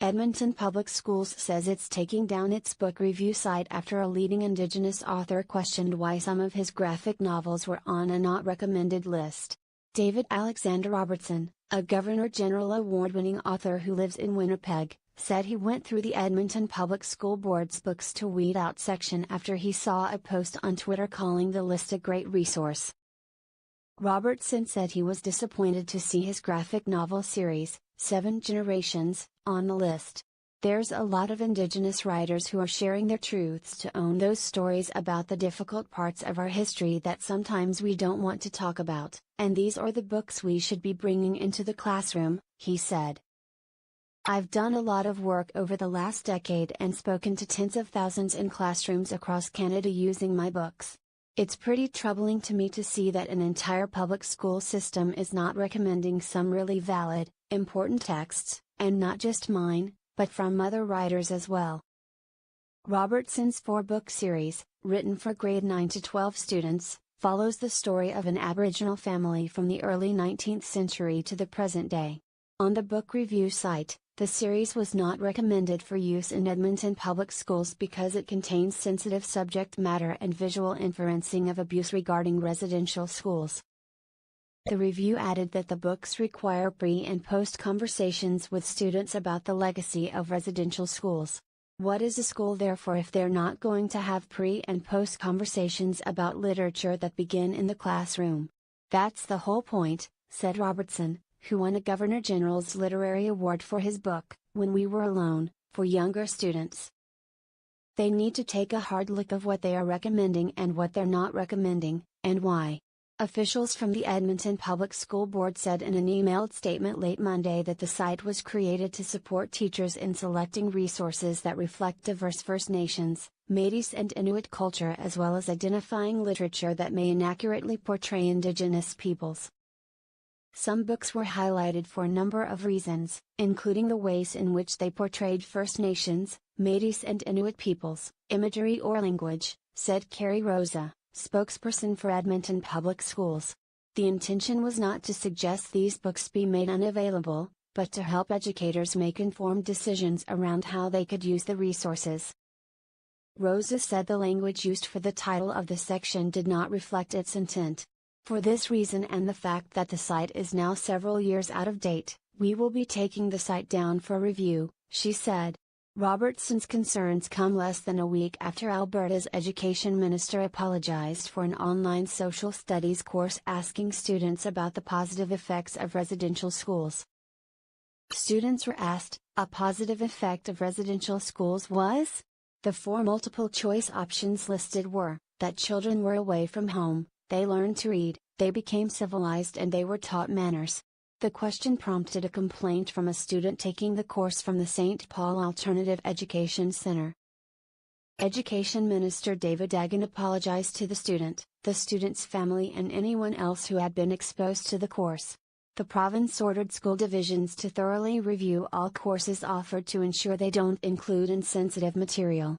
Edmonton Public Schools says it's taking down its book review site after a leading Indigenous author questioned why some of his graphic novels were on a not recommended list. David Alexander Robertson, a Governor General Award-winning author who lives in Winnipeg, said he went through the Edmonton Public School Board's books to weed out section after he saw a post on Twitter calling the list a great resource. Robertson said he was disappointed to see his graphic novel series, 7 Generations, on the list. There's a lot of Indigenous writers who are sharing their truths to own those stories about the difficult parts of our history that sometimes we don't want to talk about, and these are the books we should be bringing into the classroom, he said. I've done a lot of work over the last decade and spoken to tens of thousands in classrooms across Canada using my books. It's pretty troubling to me to see that an entire public school system is not recommending some really valid, important texts, and not just mine, but from other writers as well. Robertson's 4-book series, written for grade 9 to 12 students, follows the story of an Aboriginal family from the early 19th century to the present day. On the book review site, the series was not recommended for use in Edmonton Public Schools because it contains sensitive subject matter and visual inferencing of abuse regarding residential schools. The review added that the books require pre- and post-conversations with students about the legacy of residential schools. What is a school there for if they're not going to have pre- and post-conversations about literature that begin in the classroom? That's the whole point, said Robertson, who won a Governor General's Literary Award for his book, When We Were Alone, for younger students. They need to take a hard look of what they are recommending and what they're not recommending, and why. Officials from the Edmonton Public School Board said in an emailed statement late Monday that the site was created to support teachers in selecting resources that reflect diverse First Nations, Métis and Inuit culture as well as identifying literature that may inaccurately portray Indigenous peoples. Some books were highlighted for a number of reasons, including the ways in which they portrayed First Nations, Métis and Inuit peoples, imagery or language, said Carrie Rosa, spokesperson for Edmonton Public Schools. The intention was not to suggest these books be made unavailable, but to help educators make informed decisions around how they could use the resources. Rosa said the language used for the title of the section did not reflect its intent. For this reason and the fact that the site is now several years out of date, we will be taking the site down for review, she said. Robertson's concerns come less than a week after Alberta's education minister apologized for an online social studies course asking students about the positive effects of residential schools. Students were asked, a positive effect of residential schools was? The 4 multiple choice options listed were, that children were away from home, they learned to read, they became civilized and they were taught manners. The question prompted a complaint from a student taking the course from the St. Paul Alternative Education Center. Education Minister David Duggan apologized to the student's family and anyone else who had been exposed to the course. The province ordered school divisions to thoroughly review all courses offered to ensure they don't include insensitive material.